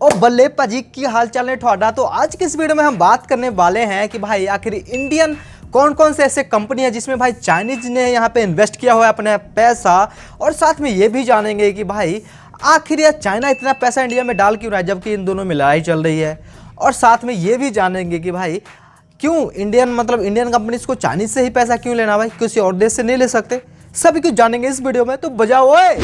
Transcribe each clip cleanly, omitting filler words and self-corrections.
ओ बल्ले भाजी की हाल चाल है ठोड़ा। तो आज की इस वीडियो में हम बात करने वाले हैं कि भाई आखिर इंडियन कौन कौन से ऐसे कंपनी है जिसमें भाई चाइनीज ने यहाँ पे इन्वेस्ट किया हुआ है अपने पैसा, और साथ में ये भी जानेंगे कि भाई आखिर यह चाइना इतना पैसा इंडिया में डाल क्यों रहा है जबकि इन दोनों में लड़ाई चल रही है। और साथ में ये भी जानेंगे कि भाई क्यों इंडियन कंपनीज को चाइनीज से ही पैसा क्यों लेना, भाई किसी और देश से नहीं ले सकते। सभी कुछ जानेंगे इस वीडियो में, तो बजाओ ओए।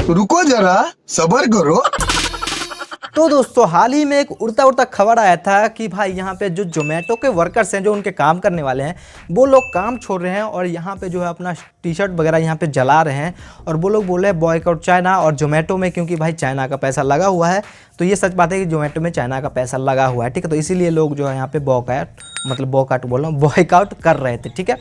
रुको जरा सब्र करो। तो दोस्तों हाल ही में एक उड़ता उड़ता खबर आया था कि भाई यहाँ पे जो जोमेटो के वर्कर्स हैं, जो उनके काम करने वाले हैं, वो लोग काम छोड़ रहे हैं और यहाँ पे जो है अपना टी शर्ट वगैरह यहाँ पे जला रहे हैं। और वो लोग बोल रहे हैं बॉयकॉट चाइना और जोमेटो में, क्योंकि भाई चाइना का पैसा लगा हुआ है। तो ये सच बात है कि जोमेटो में चाइना का पैसा लगा हुआ है, ठीक है। तो इसीलिए लोग जो है यहाँ पे बॉयकॉट कर रहे थे, ठीक है।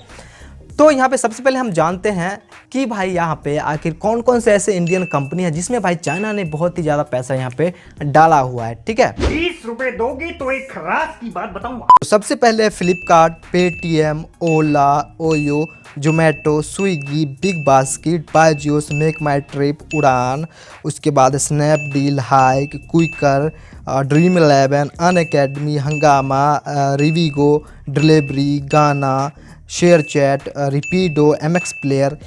तो यहाँ पे सबसे पहले हम जानते हैं कि भाई यहाँ पे आखिर कौन कौन से ऐसे इंडियन कंपनी है जिसमें भाई चाइना ने बहुत ही ज़्यादा पैसा यहाँ पे डाला हुआ है, ठीक है। 20 रुपए दोगे तो एक खराज की बात बताऊंगा। तो सबसे पहले Flipkart, Paytm, Ola, OYO, Zomato, Swiggy, BigBasket, Byju's, MakeMyTrip, Udaan, उसके बाद Snapdeal, Hike, Quikr, Dream 11, Unacademy, Hungama, Rivigo, Delhivery, Gaana, ShareChat, Rapido, MX Player,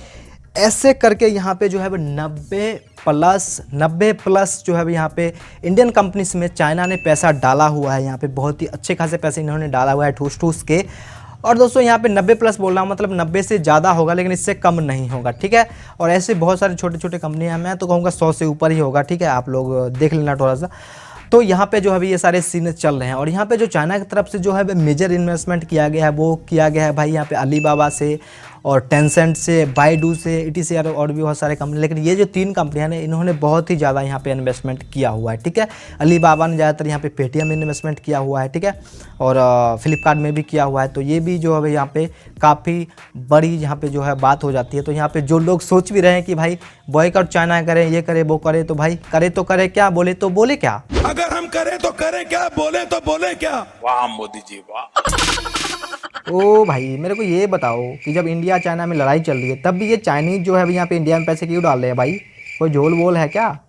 ऐसे करके यहाँ पे जो है वो 90 प्लस जो है यहाँ पे इंडियन कंपनीज में चाइना ने पैसा डाला हुआ है। यहाँ पे बहुत ही अच्छे खासे पैसे इन्होंने डाला हुआ है ठूस ठूस के। और दोस्तों यहाँ पे 90 प्लस बोल रहा हूँ, मतलब 90 से ज़्यादा होगा लेकिन इससे कम नहीं होगा, ठीक है। और ऐसे बहुत सारे छोटे छोटे कंपनियाँ हैं, मैं तो कहूँगा 100 से ऊपर ही होगा, ठीक है। आप लोग देख लेना थोड़ा सा। तो यहाँ पे जो है ये सारे सीन चल रहे हैं। और यहाँ पे जो चाइना की तरफ से जो है मेजर इन्वेस्टमेंट किया गया है वो किया गया है भाई यहाँ पे अलीबाबा से और टेंसेंट से, बाइडू से, इटीसी और भी बहुत सारे कंपनी। लेकिन ये जो 3 कंपनियां ने इन्होंने बहुत ही ज़्यादा यहाँ पे इन्वेस्टमेंट किया हुआ है, ठीक है। अलीबाबा ने ज़्यादातर यहाँ पे पेटीएम में इन्वेस्टमेंट किया हुआ है, ठीक है। और फ्लिपकार्ट में भी किया हुआ है। तो ये भी जो है यहाँ पे काफ़ी बड़ी यहाँ पे जो है बात हो जाती है। तो यहाँ पे जो लोग सोच भी रहे हैं कि भाई बॉयकॉट चाइना करें, ये करे वो करे, तो भाई करे तो करे क्या, बोले तो बोले क्या। अगर हम करें तो करें क्या, बोले तो बोले क्या। वाह मोदी जी वाह। ओ भाई मेरे को ये बताओ कि जब इंडिया चाइना में लड़ाई चल रही है तब भी ये चाइनीज जो है यहाँ पे इंडिया में पैसे क्यों डाल रहे हैं भाई, कोई झोल बोल है क्या।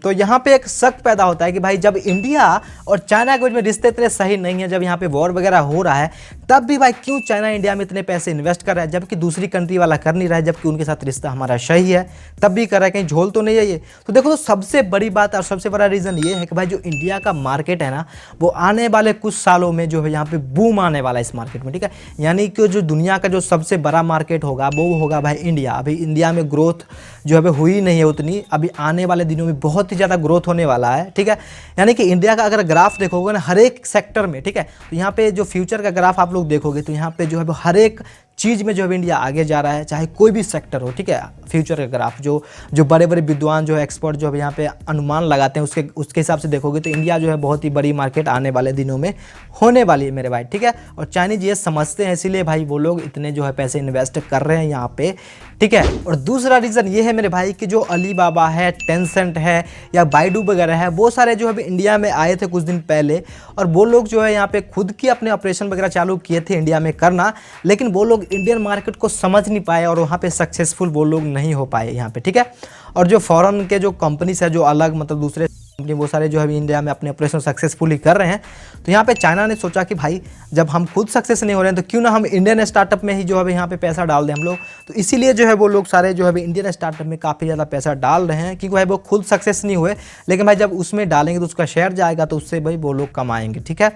तो यहाँ पे एक शक पैदा होता है कि भाई जब इंडिया और चाइना के बीच में रिश्ते इतने सही नहीं है, जब यहाँ पे वॉर वगैरह हो रहा है, तब भी भाई क्यों चाइना इंडिया में इतने पैसे इन्वेस्ट कर रहा है जबकि दूसरी कंट्री वाला कर नहीं रहा है, जबकि उनके साथ रिश्ता हमारा सही है तब भी कर रहा है, कहीं झोल तो नहीं है ये। तो देखो, तो सबसे बड़ी बात और सबसे बड़ा रीज़न ये है कि भाई जो इंडिया का मार्केट है ना, वो आने वाले कुछ सालों में जो है यहाँ पे बूम आने वाला है इस मार्केट में, ठीक है। यानी कि जो दुनिया का जो सबसे बड़ा मार्केट होगा वो होगा भाई इंडिया। अभी इंडिया में ग्रोथ जो है हुई नहीं है उतनी, अभी आने वाले दिनों में बहुत ही ज़्यादा ग्रोथ होने वाला है, ठीक है। यानी कि इंडिया का अगर ग्राफ देखोगे ना हर एक सेक्टर में, ठीक है, तो यहाँ पे जो फ्यूचर का ग्राफ आप लोग देखोगे तो यहाँ पे जो है हर एक चीज़ में जो है इंडिया आगे जा रहा है, चाहे कोई भी सेक्टर हो, ठीक है। फ्यूचर का ग्राफ जो बड़े बड़े विद्वान जो है एक्सपर्ट जो है यहाँ पे अनुमान लगाते हैं उसके हिसाब से देखोगे तो इंडिया जो है बहुत ही बड़ी मार्केट आने वाले दिनों में होने वाली है मेरे भाई, ठीक है। और चाइनीज ये समझते हैं, इसीलिए भाई वो लोग इतने जो है पैसे इन्वेस्ट कर रहे हैं यहाँ पे, ठीक है। और दूसरा रीज़न ये है मेरे भाई कि जो अलीबाबा है, टेंसेंट है या बाइडू वगैरह है, वो सारे जो है इंडिया में आए थे कुछ दिन पहले, और वो लोग जो है यहाँ पे खुद की अपने ऑपरेशन वगैरह चालू किए थे इंडिया में करना, लेकिन वो लोग इंडियन मार्केट को समझ नहीं पाए और वहाँ पे सक्सेसफुल वो लोग नहीं हो पाए यहाँ पे, ठीक है। और जो फॉरेन के जो कंपनीज है, जो अलग मतलब दूसरे कंपनी, वो सारे जो है इंडिया में अपने ऑपरेशन सक्सेसफुली कर रहे हैं। तो यहाँ पे चाइना ने सोचा कि भाई जब हम खुद सक्सेस नहीं हो रहे हैं तो क्यों ना हम इंडियन स्टार्टअप में ही जो है यहाँ पे पैसा डाल दें हम लोग। तो इसीलिए जो है वो लोग सारे जो है इंडियन स्टार्टअप में काफ़ी ज़्यादा पैसा डाल रहे हैं, क्योंकि भाई वो खुद सक्सेस नहीं हुए, लेकिन भाई जब उसमें डालेंगे तो उसका शेयर जाएगा तो उससे भाई वो लोग कमाएंगे, ठीक है।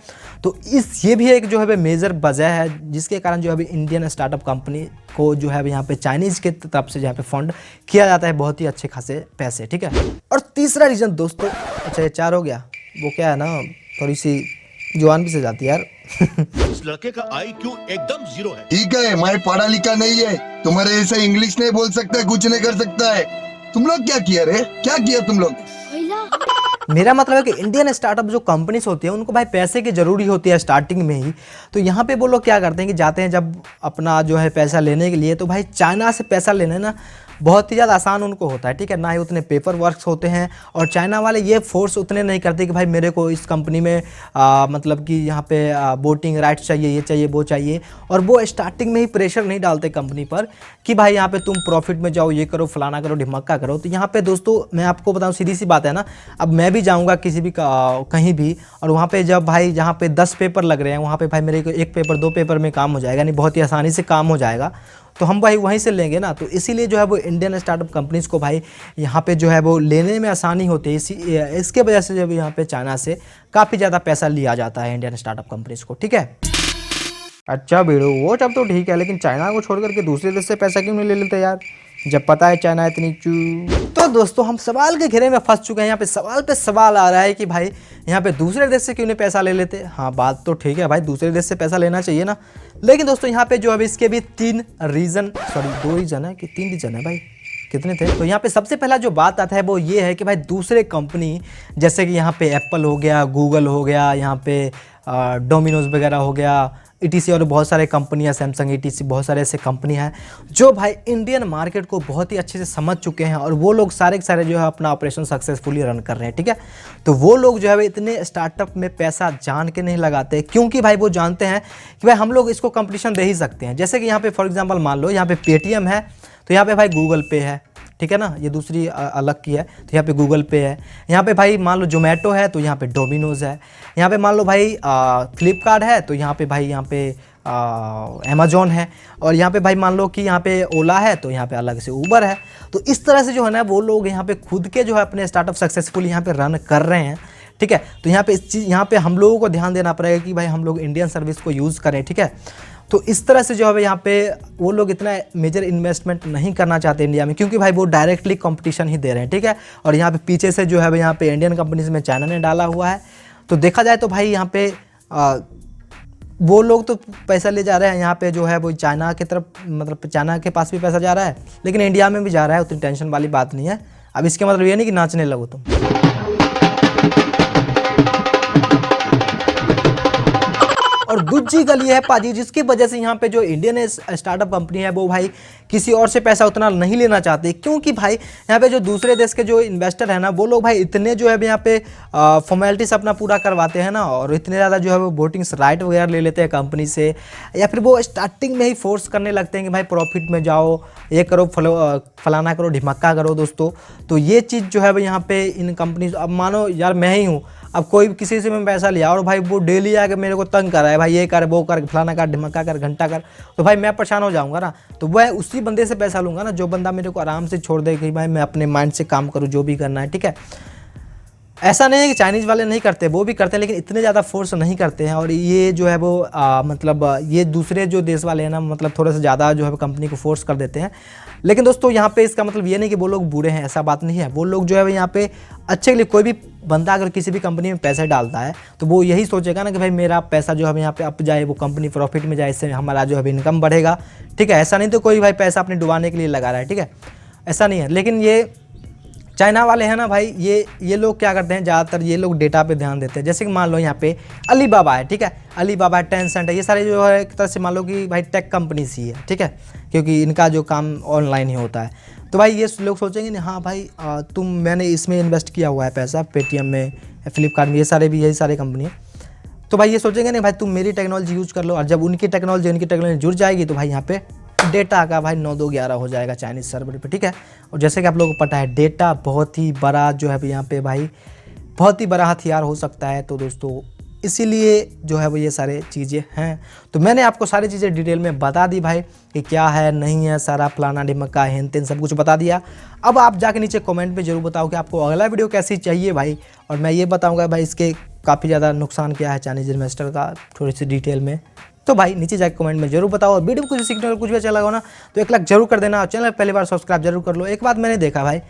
तो ये भी एक जो है मेजर वजह है जिसके कारण जो है इंडियन स्टार्टअप कंपनी को जो है यहाँ पे चाइनीज़ के तरफ से यहाँ पे फंड किया जाता है बहुत ही अच्छे खासे पैसे, ठीक है। और तीसरा रीज़न दोस्तों, अच्छा ये 4 हो गया, वो क्या है ना, थोड़ी सी जुबान भी से जाती है यार। इस लड़के का IQ एकदम 0 है। ठीक है, मैं पढ़ा लिखा नहीं है, तुम्हारे जैसा इंग्लिश नहीं बोल सकता है, कुछ नहीं कर सकता है। तुम लोग क्या किया रे, क्या किया तुम लोग। मेरा मतलब है कि इंडियन स्टार्टअप जो कंपनीज होती हैं उनको भाई पैसे की ज़रूरी होती है स्टार्टिंग में ही। तो यहाँ पे वो लोग क्या करते हैं कि जाते हैं जब अपना जो है पैसा लेने के लिए, तो भाई चाइना से पैसा लेने ना बहुत ही ज़्यादा आसान उनको होता है, ठीक है, ना ही उतने पेपर वर्क्स होते हैं। और चाइना वाले ये फोर्स उतने नहीं करते कि भाई मेरे को इस कंपनी में मतलब कि यहाँ पे वोटिंग राइट्स चाहिए, ये चाहिए, वो चाहिए। और वो स्टार्टिंग में ही प्रेशर नहीं डालते कंपनी पर कि भाई यहाँ पे तुम प्रॉफिट में जाओ, ये करो, फलाना करो, ढिमक्का करो। तो यहाँ पे दोस्तों मैं आपको बताऊँ, सीधी सी बात है ना, अब मैं भी जाऊँगा किसी भी कहीं भी, और वहाँ पे जब भाई जहाँ पे 10 पेपर लग रहे हैं, वहाँ पे भाई मेरे को 1 पेपर 2 पेपर में काम हो जाएगा, नहीं बहुत ही आसानी से काम हो जाएगा, तो हम भाई वहीं से लेंगे ना। तो इसीलिए जो है वो इंडियन स्टार्टअप कंपनीज़ को भाई यहाँ पे जो है वो लेने में आसानी होती है। इसके वजह से जब यहाँ पे चाइना से काफ़ी ज़्यादा पैसा लिया जाता है इंडियन स्टार्टअप कंपनीज़ को, ठीक है। अच्छा बीड़ू, वो सब तो ठीक है, लेकिन चाइना को छोड़ करके दूसरे देश से पैसा क्यों नहीं ले लेते यार, जब पता है चाइना इतनी चू। तो दोस्तों हम सवाल के घेरे में फंस चुके हैं। यहाँ पे सवाल पे सवाल आ रहा है कि भाई यहाँ पे दूसरे देश से क्यों नहीं पैसा ले लेते। हाँ बात तो ठीक है भाई, दूसरे देश से पैसा लेना चाहिए ना, लेकिन दोस्तों यहाँ पे जो है इसके भी 2 रीज़न है कि 3 रीज़न है भाई, कितने थे। तो यहाँ पे सबसे पहला जो बात आता है वो ये है कि भाई दूसरे कंपनी जैसे कि यहाँ पे एप्पल हो गया, गूगल हो गया, यहाँ पे डोमिनोज वगैरह हो गया, ETC, और बहुत सारे कंपनियां, सैमसंग, ETC, बहुत सारे ऐसे कंपनी हैं जो भाई इंडियन मार्केट को बहुत ही अच्छे से समझ चुके हैं, और वो लोग सारे के सारे जो है अपना ऑपरेशन सक्सेसफुली रन कर रहे हैं, ठीक है। तो वो लोग जो है इतने स्टार्टअप में पैसा जान के नहीं लगाते, क्योंकि भाई वो जानते हैं कि भाई हम लोग इसको कंपटीशन दे ही सकते हैं। जैसे कि यहाँ पे फॉर एग्जाम्पल मान लो यहाँ पे पेटीएम है, तो यहाँ पे भाई गूगल पे है, ठीक है ना, ये दूसरी अलग की है, तो यहाँ पे गूगल पे है। यहाँ पे भाई मान लो जोमेटो है, तो यहाँ पे डोमिनोज है। यहाँ पे मान लो भाई फ्लिपकार्ट है, तो यहाँ पे भाई यहाँ पे अमेजोन है। और यहाँ पे भाई मान लो कि यहाँ पे ओला है, तो यहाँ पे अलग से उबर है। तो इस तरह से जो है ना वो लोग यहाँ पे खुद के जो है अपने स्टार्टअप सक्सेसफुली यहाँ पे रन कर रहे हैं, ठीक है। तो यहाँ पे इस चीज़, यहाँ पे हम लोगों को ध्यान देना पड़ेगा कि भाई हम लोग इंडियन सर्विस को यूज़ करें, ठीक है। तो इस तरह से जो है यहाँ पे वो लोग इतना मेजर इन्वेस्टमेंट नहीं करना चाहते इंडिया में, क्योंकि भाई वो डायरेक्टली कंपटीशन ही दे रहे हैं, ठीक है। और यहाँ पे पीछे से जो है यहाँ पे इंडियन कंपनीज में चाइना ने डाला हुआ है। तो देखा जाए तो भाई यहाँ पे वो लोग तो पैसा ले जा रहे हैं, यहाँ पे जो है वो चाइना की तरफ, मतलब चाइना के पास भी पैसा जा रहा है, लेकिन इंडिया में भी जा रहा है, उतनी टेंशन वाली बात नहीं है। अब इसके मतलब ये नहीं कि नाचने लगो तुम। और दूसरी गल ये है पाजी, जिसकी वजह से यहाँ पे जो इंडियन स्टार्टअप कंपनी है वो भाई किसी और से पैसा उतना नहीं लेना चाहते, क्योंकि भाई यहाँ पे जो दूसरे देश के जो इन्वेस्टर है ना वो लोग भाई इतने जो है यहाँ पे फॉर्मेलिटीज अपना पूरा करवाते हैं ना, और इतने ज़्यादा जो है वो वोटिंग्स राइट वगैरह ले लेते हैं कंपनी से, या फिर वो स्टार्टिंग में ही फोर्स करने लगते हैं कि भाई प्रॉफिट में जाओ, ये करो, फलाना करो, ढिमक्का करो दोस्तों। तो ये चीज़ जो है यहाँ पे इन कंपनी, अब मानो यार मैं ही हूँ, अब कोई किसी से मैं पैसा लिया और भाई वो डेली आके मेरे को तंग कर रहा है, भाई ये कर, वो कर, फलाना कर, ढिमक्का कर, घंटा कर, तो भाई मैं परेशान हो जाऊंगा ना। तो वह उसी बंदे से पैसा लूंगा ना जो बंदा मेरे को आराम से छोड़ दे कि भाई मैं अपने माइंड से काम करूँ, जो भी करना है, ठीक है। ऐसा नहीं है कि चाइनीज़ वाले नहीं करते, वो भी करते हैं, लेकिन इतने ज़्यादा फोर्स नहीं करते हैं। और ये जो है वो मतलब ये दूसरे जो देश वाले हैं ना, मतलब थोड़ा सा ज़्यादा जो है कंपनी को फोर्स कर देते हैं। लेकिन दोस्तों यहाँ पे इसका मतलब ये नहीं कि वो लोग बुरे हैं, ऐसा बात नहीं है। वो लोग जो है यहाँ पे अच्छे के लिए, कोई भी बंदा अगर किसी भी कंपनी में पैसा डालता है तो वो यही सोचेगा ना कि भाई मेरा पैसा जो है यहाँ पे अप जाए, वो कंपनी प्रॉफिट में जाए, इससे हमारा जो है इनकम बढ़ेगा, ठीक है। ऐसा नहीं तो कोई भाई पैसा अपने डुबाने के लिए लगा रहा है, ठीक है, ऐसा नहीं है। लेकिन ये चाइना वाले हैं ना भाई, ये लोग क्या करते हैं, ज़्यादातर ये लोग डेटा पे ध्यान देते हैं। जैसे कि मान लो यहाँ पे अलीबाबा है, ठीक है, अलीबाबा, टेंसेंट है, ये सारे जो है एक तरह से मान लो कि भाई टेक कंपनीज ही है, ठीक है, क्योंकि इनका जो काम ऑनलाइन ही होता है। तो भाई ये लोग सोचेंगे नहीं, हाँ भाई मैंने इसमें इन्वेस्ट किया हुआ है पैसा, पेटीएम में, फ्लिपकार्ट में, ये सारे भी यही सारे कंपनी है। तो भाई ये सोचेंगे नहीं भाई तुम मेरी टेक्नोलॉजी यूज़ कर लो, और जब उनकी टेक्नोलॉजी जुड़ जाएगी तो भाई यहाँ पे डेटा का भाई 9-2-11 हो जाएगा चाइनीज़ सर्वर पे, ठीक है। और जैसे कि आप लोगों को पता है डेटा बहुत ही बड़ा जो है यहाँ पे भाई बहुत ही बड़ा हथियार हो सकता है। तो दोस्तों इसीलिए जो है वो ये सारे चीज़ें हैं। तो मैंने आपको सारी चीज़ें डिटेल में बता दी भाई कि क्या है नहीं है, सारा फलाना ढिमक्का हेन तेन सब कुछ बता दिया। अब आप जाके नीचे कमेंट में ज़रूर बताओ कि आपको अगला वीडियो कैसी चाहिए भाई, और मैं ये बताऊँगा भाई इसके काफ़ी ज़्यादा नुकसान क्या है चाइनीज़ इन्वेस्टर का, थोड़ी सी डिटेल में। तो भाई नीचे जाके कमेंट में जरूर बताओ, और वीडियो में कुछ सीखने कुछ भी अच्छा लगा हो ना तो 1 लाख जरूर कर देना, और चैनल पहली बार सब्सक्राइब जरूर कर लो। एक बात मैंने देखा भाई,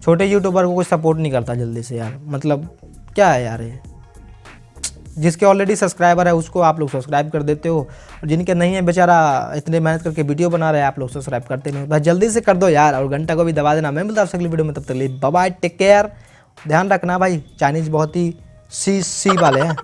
छोटे यूट्यूबर को कोई सपोर्ट नहीं करता जल्दी से यार, मतलब क्या है यार ये, जिसके ऑलरेडी सब्सक्राइबर है उसको आप लोग सब्सक्राइब कर देते हो, और जिनके नहीं है बेचारा इतने मेहनत करके वीडियो बना रहे हैं, आप लोग सब्सक्राइब करते नहीं हो। भाई जल्दी से कर दो यार, और घंटा को भी दबा देना। मैं मिलता हूँ अगली वीडियो में, तब तक लिए बाय बाय, टेक केयर, ध्यान रखना भाई, चाइनीज़ बहुत ही सी वाले हैं।